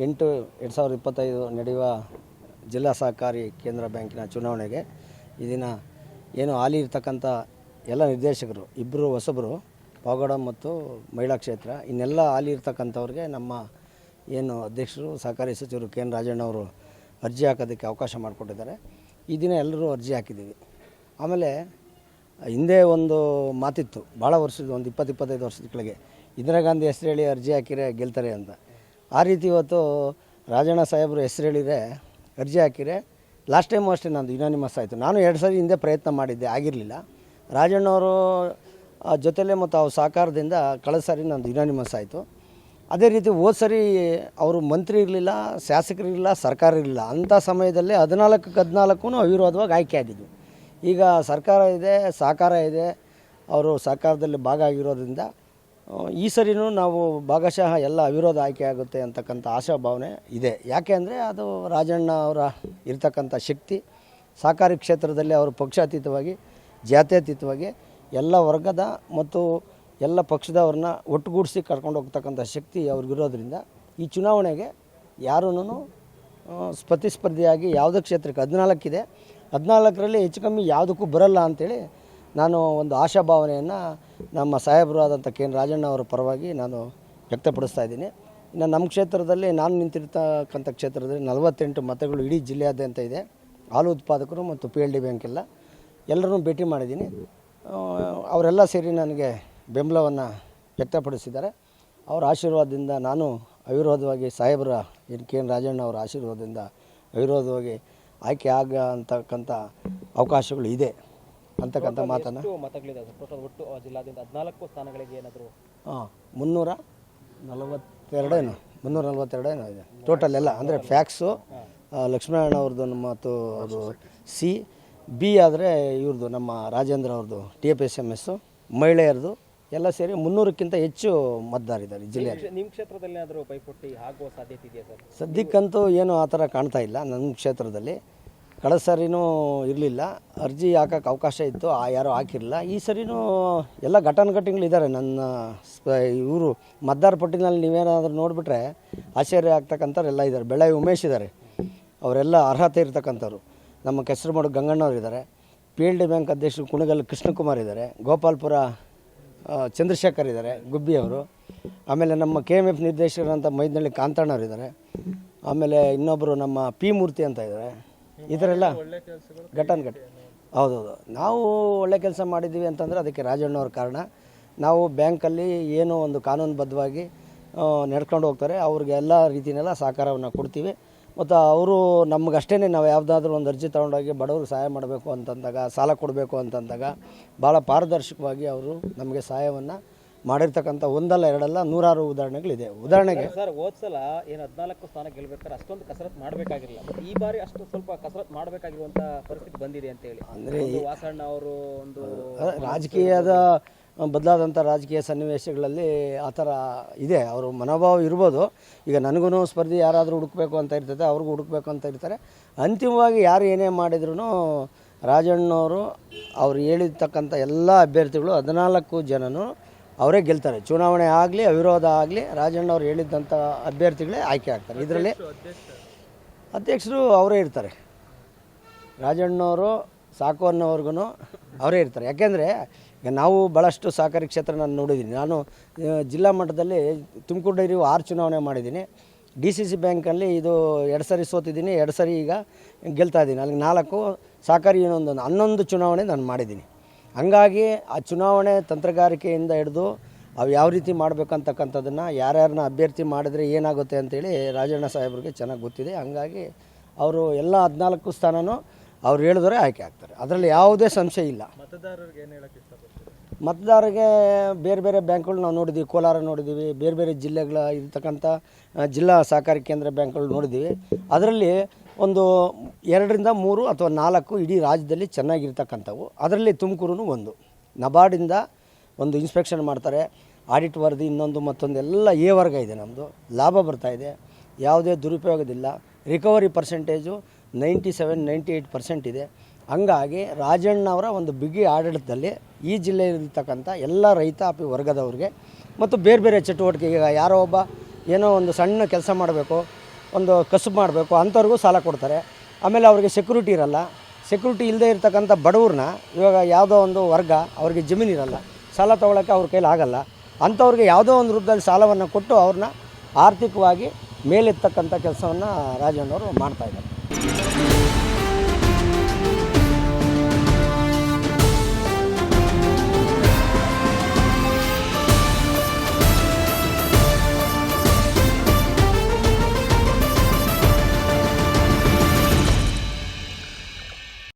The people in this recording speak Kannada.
8/2025 ನಡೆಯುವ ಜಿಲ್ಲಾ ಸಹಕಾರಿ ಕೇಂದ್ರ ಬ್ಯಾಂಕಿನ ಚುನಾವಣೆಗೆ ಈ ದಿನ ಏನು ಹಾಲಿ ಇರ್ತಕ್ಕಂಥ ಎಲ್ಲ ನಿರ್ದೇಶಕರು ಇಬ್ಬರು ಹೊಸಬರು ಪಾವಗಡ ಮತ್ತು ಮಹಿಳಾ ಕ್ಷೇತ್ರ ಇನ್ನೆಲ್ಲ ಹಾಲಿ ಇರ್ತಕ್ಕಂಥವ್ರಿಗೆ ನಮ್ಮ ಏನು ಅಧ್ಯಕ್ಷರು ಸಹಕಾರಿ ಸಚಿವರು ಕೆ ಎನ್ ರಾಜಣ್ಣ ಅವರು ಅರ್ಜಿ ಹಾಕೋದಕ್ಕೆ ಅವಕಾಶ ಮಾಡಿಕೊಟ್ಟಿದ್ದಾರೆ. ಈ ದಿನ ಎಲ್ಲರೂ ಅರ್ಜಿ ಹಾಕಿದ್ದೀವಿ. ಆಮೇಲೆ ಹಿಂದೆ ಒಂದು ಮಾತಿತ್ತು ಭಾಳ ವರ್ಷದ ಒಂದು 20-25 ವರ್ಷದ ಕೆಳಗೆ ಇಂದಿರಾ ಗಾಂಧಿ ಹೆಸರು ಹೇಳಿ ಅರ್ಜಿ ಹಾಕಿರೆ ಗೆಲ್ತಾರೆ ಅಂತ. ಆ ರೀತಿ ಇವತ್ತು ರಾಜಣ್ಣ ಸಾಹೇಬರು ಹೆಸರು ಹೇಳಿದರೆ ಅರ್ಜಿ ಹಾಕಿರೆ ಲಾಸ್ಟ್ ಟೈಮು ಅಷ್ಟೇ ನಂದು ಯುನಾನಿಮಸ್ ಆಯಿತು. ನಾನು 2 ಸರಿ ಹಿಂದೆ ಪ್ರಯತ್ನ ಮಾಡಿದ್ದೆ, ಆಗಿರಲಿಲ್ಲ. ರಾಜಣ್ಣವರು ಜೊತೆಲೇ ಮತ್ತು ಅವ್ರ ಸಹಕಾರದಿಂದ ಕಳೆದ ಸಾರಿ ನಂದು ಯುನಾನಿಮಸ್ ಆಯಿತು. ಅದೇ ರೀತಿ ಹೋದ ಸರಿ ಅವರು ಮಂತ್ರಿ ಇರಲಿಲ್ಲ, ಶಾಸಕರಿರಲಿಲ್ಲ, ಸರ್ಕಾರ ಇರಲಿಲ್ಲ. ಅಂಥ ಸಮಯದಲ್ಲಿ 14 ಅವಿರೋಧವಾಗಿ ಆಯ್ಕೆ ಆಗಿದ್ದು. ಈಗ ಸರ್ಕಾರ ಇದೆ, ಸಹಕಾರ ಇದೆ, ಅವರು ಸಹಕಾರದಲ್ಲಿ ಭಾಗ ಆಗಿರೋದ್ರಿಂದ ಈ ಸರಿನೂ ನಾವು ಭಾಗಶಃ ಎಲ್ಲ ಅವಿರೋಧ ಆಯ್ಕೆ ಆಗುತ್ತೆ ಅಂತಕ್ಕಂಥ ಆಶಾಭಾವನೆ ಇದೆ. ಯಾಕೆ ಅಂದರೆ ಅದು ರಾಜಣ್ಣ ಅವರ ಇರ್ತಕ್ಕಂಥ ಶಕ್ತಿ, ಸಹಕಾರಿ ಕ್ಷೇತ್ರದಲ್ಲಿ ಅವರು ಪಕ್ಷಾತೀತವಾಗಿ ಜಾತ್ಯತೀತವಾಗಿ ಎಲ್ಲ ವರ್ಗದ ಮತ್ತು ಎಲ್ಲ ಪಕ್ಷದವ್ರನ್ನ ಒಟ್ಟುಗೂಡಿಸಿ ಕರ್ಕೊಂಡು ಹೋಗ್ತಕ್ಕಂಥ ಶಕ್ತಿ ಅವ್ರಿಗಿರೋದ್ರಿಂದ ಈ ಚುನಾವಣೆಗೆ ಯಾರೂ ಸ್ಪರ್ಧಿಯಾಗಿ ಯಾವುದೇ ಕ್ಷೇತ್ರಕ್ಕೆ 14 ಇದೆ, 14ರಲ್ಲಿ ಹೆಚ್ಚು ಕಮ್ಮಿ ಯಾವುದಕ್ಕೂ ಬರಲ್ಲ ಅಂಥೇಳಿ ನಾನು ಒಂದು ಆಶಾಭಾವನೆಯನ್ನು ನಮ್ಮ ಸಾಹೇಬರು ಆದಂಥ ಕೆ ಎನ್ ರಾಜಣ್ಣ ಅವರ ಪರವಾಗಿ ನಾನು ವ್ಯಕ್ತಪಡಿಸ್ತಾ ಇದ್ದೀನಿ. ಇನ್ನು ನಮ್ಮ ಕ್ಷೇತ್ರದಲ್ಲಿ ನಾನು ನಿಂತಿರ್ತಕ್ಕಂಥ ಕ್ಷೇತ್ರದಲ್ಲಿ 48 ಮತಗಳು ಇಡೀ ಜಿಲ್ಲೆಯಾದ್ಯಂತ ಇದೆ. ಹಾಲು ಉತ್ಪಾದಕರು ಮತ್ತು PLD ಬ್ಯಾಂಕ್ ಎಲ್ಲರನ್ನೂ ಭೇಟಿ ಮಾಡಿದ್ದೀನಿ. ಅವರೆಲ್ಲ ಸೇರಿ ನನಗೆ ಬೆಂಬಲವನ್ನು ವ್ಯಕ್ತಪಡಿಸಿದ್ದಾರೆ. ಅವರ ಆಶೀರ್ವಾದದಿಂದ ನಾನು ಅವಿರೋಧವಾಗಿ ಸಾಹೇಬರ ಕೆ ಎನ್ ರಾಜಣ್ಣ ಅವರ ಆಶೀರ್ವಾದದಿಂದ ಅವಿರೋಧವಾಗಿ ಆಯ್ಕೆ ಅಂತಕ್ಕಂಥ ಅವಕಾಶಗಳು ಇದೆ ಅಂತಕ್ಕಂಥ ಮಾತನ್ನು. ಒಟ್ಟು ಜಿಲ್ಲಾದ್ಯಂತ 14 ಸ್ಥಾನಗಳಿಗೆ ಏನಾದರೂ 342 ಏನೋ ಇದೆ ಟೋಟಲ್ ಎಲ್ಲ. ಅಂದರೆ ಫ್ಯಾಕ್ಸು ಲಕ್ಷ್ಮೀನಾರಾಯಣ ಅವ್ರದ್ದು ಮತ್ತು ಅದು B ಆದರೆ ಇವ್ರದ್ದು ನಮ್ಮ ರಾಜೇಂದ್ರ ಅವ್ರದ್ದು TFSMS ಮಹಿಳೆಯರದು ಎಲ್ಲ ಸೇರಿ 300ಕ್ಕಿಂತ ಹೆಚ್ಚು ಮತದಾರಿದ್ದಾರೆ ಜಿಲ್ಲೆಯಲ್ಲಿ. ನಿಮ್ಮ ಕ್ಷೇತ್ರದಲ್ಲಿ ಏನಾದರೂ ಪೈಪೋಟಿ ಆಗುವ ಸಾಧ್ಯತೆ ಇದೆಯಾ ಸರ್? ಸದ್ಯಕ್ಕಂತೂ ಏನೂ ಆ ಥರ ಕಾಣ್ತಾ ಇಲ್ಲ. ನನ್ನ ಕ್ಷೇತ್ರದಲ್ಲಿ ಕಳೆದ ಸರಿನೂ ಇರಲಿಲ್ಲ, ಅರ್ಜಿ ಹಾಕೋಕ್ಕೆ ಅವಕಾಶ ಇತ್ತು, ಯಾರೂ ಹಾಕಿರಲಿಲ್ಲ. ಈ ಸರಿನೂ ಎಲ್ಲ ಘಟಾನುಘಟಿಗಳಿದ್ದಾರೆ. ನನ್ನ ಇವರು ಮತದಾರ ಪಟ್ಟಿನಲ್ಲಿ ನೀವೇನಾದರೂ ನೋಡಿಬಿಟ್ರೆ ಆಶ್ಚರ್ಯ ಆಗ್ತಕ್ಕಂಥವ್ರು ಎಲ್ಲ ಇದ್ದಾರೆ. ಬೆಳ್ಳಾವಿ ಉಮೇಶ್ ಇದ್ದಾರೆ, ಅವರೆಲ್ಲ ಅರ್ಹತೆ ಇರ್ತಕ್ಕಂಥವ್ರು. ನಮ್ಮ ಕೆಸರುಮಡು ಗಂಗಣ್ಣವ್ರು ಇದ್ದಾರೆ, PLD ಬ್ಯಾಂಕ್ ಅಧ್ಯಕ್ಷರು ಕುಣಗಲ್ ಕೃಷ್ಣಕುಮಾರ್ ಇದ್ದಾರೆ, ಗೋಪಾಲ್ಪುರ ಚಂದ್ರಶೇಖರ್ ಇದ್ದಾರೆ ಗುಬ್ಬಿಯವರು. ಆಮೇಲೆ ನಮ್ಮ KMF ನಿರ್ದೇಶಕರಂಥ ಮೈದನಹಳ್ಳಿ ಕಾಂತಣ್ಣವ್ರು ಇದ್ದಾರೆ. ಆಮೇಲೆ ಇನ್ನೊಬ್ಬರು ನಮ್ಮ P ಮೂರ್ತಿ ಅಂತ ಇದ್ದಾರೆ. ಈ ಥರ ಎಲ್ಲ ಘಟಾನುಘಟಿ. ಹೌದೌದು, ನಾವು ಒಳ್ಳೆ ಕೆಲಸ ಮಾಡಿದ್ದೀವಿ ಅಂತಂದರೆ ಅದಕ್ಕೆ ರಾಜಣ್ಣವ್ರ ಕಾರಣ. ನಾವು ಬ್ಯಾಂಕಲ್ಲಿ ಏನೋ ಒಂದು ಕಾನೂನುಬದ್ಧವಾಗಿ ನಡ್ಕೊಂಡು ಹೋಗ್ತಾರೆ, ಅವ್ರಿಗೆ ಎಲ್ಲ ರೀತಿಯೆಲ್ಲ ಸಹಕಾರವನ್ನು ಕೊಡ್ತೀವಿ. ಮತ್ತು ಅವರು ನಮಗಷ್ಟೇ ನಾವು ಯಾವುದಾದ್ರೂ ಒಂದು ಅರ್ಜಿ ತೊಗೊಂಡೋಗಿ ಬಡವ್ರಿಗೆ ಸಹಾಯ ಮಾಡಬೇಕು ಅಂತಂದಾಗ, ಸಾಲ ಕೊಡಬೇಕು ಅಂತಂದಾಗ ಭಾಳ ಪಾರದರ್ಶಕವಾಗಿ ಅವರು ನಮಗೆ ಸಹಾಯವನ್ನು ಮಾಡಿರ್ತಕ್ಕಂಥ ಒಂದಲ್ಲ ಎರಡಲ್ಲ 100 ಉದಾಹರಣೆಗಳಿದೆ. ಉದಾಹರಣೆಗೆ ಸರ್, ಹೋದ ಸಲ ಏನು 14 ಸ್ಥಾನ ಗೆಲ್ಲಬೇಕಾದ್ರೆ ಅಷ್ಟೊಂದು ಕಸರತ್ತು ಮಾಡಬೇಕಾಗಿರಲಿಲ್ಲ, ಈ ಬಾರಿ ಅಷ್ಟು ಸ್ವಲ್ಪ ಕಸರತ್ತು ಮಾಡಬೇಕಾಗಿರುವಂಥ ಪರಿಸ್ಥಿತಿ ಬಂದಿದೆ ಅಂತೇಳಿ. ಅಂದರೆ ವಾಸಣ್ಣ ಅವರು ಒಂದು ರಾಜಕೀಯದ ಬದಲಾದಂಥ ರಾಜಕೀಯ ಸನ್ನಿವೇಶಗಳಲ್ಲಿ ಆ ಥರ ಇದೆ, ಅವರು ಮನೋಭಾವ ಇರ್ಬೋದು. ಈಗ ನನಗೂ ಸ್ಪರ್ಧೆ ಯಾರಾದರೂ ಹುಡುಕಬೇಕು ಅಂತ ಇರ್ತದೆ, ಅವ್ರಿಗೂ ಹುಡುಕಬೇಕು ಅಂತ ಇರ್ತಾರೆ. ಅಂತಿಮವಾಗಿ ಯಾರು ಏನೇ ಮಾಡಿದ್ರು ರಾಜಣ್ಣವರು ಅವ್ರು ಹೇಳಿರ್ತಕ್ಕಂಥ ಎಲ್ಲ ಅಭ್ಯರ್ಥಿಗಳು 14 ಜನನೂ ಅವರೇ ಗೆಲ್ತಾರೆ. ಚುನಾವಣೆ ಆಗಲಿ ಅವಿರೋಧ ಆಗಲಿ ರಾಜಣ್ಣವ್ರು ಹೇಳಿದ್ದಂಥ ಅಭ್ಯರ್ಥಿಗಳೇ ಆಯ್ಕೆ ಆಗ್ತಾರೆ. ಇದರಲ್ಲಿ ಅಧ್ಯಕ್ಷರು ಅವರೇ ಇರ್ತಾರೆ. ರಾಜಣ್ಣವರು ಸಾಕು ಅನ್ನೋರ್ಗು ಅವರೇ ಇರ್ತಾರೆ. ಯಾಕೆಂದರೆ ಈಗ ನಾವು ಭಾಳಷ್ಟು ಸಹಕಾರಿ ಕ್ಷೇತ್ರ ನಾನು ನೋಡಿದ್ದೀನಿ. ನಾನು ಜಿಲ್ಲಾ ಮಟ್ಟದಲ್ಲಿ ತುಮಕೂರು ಡೈರಿ 6 ಚುನಾವಣೆ ಮಾಡಿದ್ದೀನಿ. DCC ಬ್ಯಾಂಕಲ್ಲಿ ಇದು 2 ಸರಿ ಸೋತಿದ್ದೀನಿ, 2 ಸರಿ ಈಗ ಗೆಲ್ತಾ ಇದ್ದೀನಿ. ಅಲ್ಲಿಗೆ 4 ಸಹಕಾರಿ ಇನ್ನೊಂದು 11 ಚುನಾವಣೆ ನಾನು ಮಾಡಿದ್ದೀನಿ. ಹಂಗಾಗಿ ಆ ಚುನಾವಣೆ ತಂತ್ರಗಾರಿಕೆಯಿಂದ ಹಿಡಿದು ಅವು ಯಾವ ರೀತಿ ಮಾಡಬೇಕಂತಕ್ಕಂಥದ್ದನ್ನು ಯಾರ್ಯಾರನ್ನ ಅಭ್ಯರ್ಥಿ ಮಾಡಿದ್ರೆ ಏನಾಗುತ್ತೆ ಅಂತೇಳಿ ರಾಜಣ್ಣ ಸಾಹೇಬ್ರಿಗೆ ಚೆನ್ನಾಗಿ ಗೊತ್ತಿದೆ. ಹಂಗಾಗಿ ಅವರು ಎಲ್ಲ 14 ಸ್ಥಾನನೂ ಅವ್ರು ಹೇಳಿದ್ರೆ ಆಯ್ಕೆ ಆಗ್ತಾರೆ, ಅದರಲ್ಲಿ ಯಾವುದೇ ಸಂಶಯ ಇಲ್ಲ. ಮತದಾರರಿಗೆ ಏನು ಹೇಳೋಕ್ಕೆ ಇಷ್ಟಪಡ್ತಾರೆ? ಮತದಾರರಿಗೆ ಬೇರೆ ಬೇರೆ ಬ್ಯಾಂಕ್ಗಳು ನಾವು ನೋಡಿದ್ದೀವಿ, ಕೋಲಾರ ನೋಡಿದ್ದೀವಿ, ಬೇರೆ ಬೇರೆ ಜಿಲ್ಲೆಗಳ ಇರ್ತಕ್ಕಂಥ ಜಿಲ್ಲಾ ಸಹಕಾರಿ ಕೇಂದ್ರ ಬ್ಯಾಂಕ್ಗಳು ನೋಡಿದ್ದೀವಿ. ಅದರಲ್ಲಿ ಒಂದು 2-3 ಅಥವಾ 4 ಇಡೀ ರಾಜ್ಯದಲ್ಲಿ ಚೆನ್ನಾಗಿರ್ತಕ್ಕಂಥವು. ಅದರಲ್ಲಿ ತುಮಕೂರು ಒಂದು. ನಬಾರ್ಡಿಂದ ಒಂದು ಇನ್ಸ್ಪೆಕ್ಷನ್ ಮಾಡ್ತಾರೆ, ಆಡಿಟ್ ವರದಿ ಇನ್ನೊಂದು ಮತ್ತೊಂದು ಎಲ್ಲ ಎ ವರ್ಗ ಇದೆ. ನಮ್ಮದು ಲಾಭ ಬರ್ತಾಯಿದೆ, ಯಾವುದೇ ದುರುಪಯೋಗದಿಲ್ಲ. ರಿಕವರಿ ಪರ್ಸೆಂಟೇಜು 97-98% ಇದೆ. ಹಂಗಾಗಿ ರಾಜಣ್ಣವರ ಒಂದು ಬಿಗಿ ಆಡಳಿತದಲ್ಲಿ ಈ ಜಿಲ್ಲೆಯಲ್ಲಿರ್ತಕ್ಕಂಥ ಎಲ್ಲ ರೈತಾಪಿ ವರ್ಗದವ್ರಿಗೆ ಮತ್ತು ಬೇರೆ ಬೇರೆ ಚಟುವಟಿಕೆಗೆ ಯಾರೋ ಒಬ್ಬ ಏನೋ ಒಂದು ಸಣ್ಣ ಕೆಲಸ ಮಾಡಬೇಕು, ಒಂದು ಕಸುಬು ಮಾಡಬೇಕು ಅಂಥವ್ರಿಗೂ ಸಾಲ ಕೊಡ್ತಾರೆ. ಆಮೇಲೆ ಅವ್ರಿಗೆ ಸೆಕ್ಯೂರಿಟಿ ಇರಲ್ಲ. ಸೆಕ್ಯೂರಿಟಿ ಇಲ್ಲದೆ ಇರ್ತಕ್ಕಂಥ ಬಡವ್ರನ್ನ ಇವಾಗ ಯಾವುದೋ ಒಂದು ವರ್ಗ ಅವ್ರಿಗೆ ಜಮೀನು ಇರಲ್ಲ, ಸಾಲ ತೊಗೊಳಕ್ಕೆ ಅವ್ರ ಕೈಲಿ ಆಗಲ್ಲ. ಅಂಥವ್ರಿಗೆ ಯಾವುದೋ ಒಂದು ರೂಪದಲ್ಲಿ ಸಾಲವನ್ನು ಕೊಟ್ಟು ಅವ್ರನ್ನ ಆರ್ಥಿಕವಾಗಿ ಮೇಲೆತ್ತಕ್ಕಂಥ ಕೆಲಸವನ್ನು ರಾಜಣ್ಣವರು ಮಾಡ್ತಾಯಿದ್ದಾರೆ.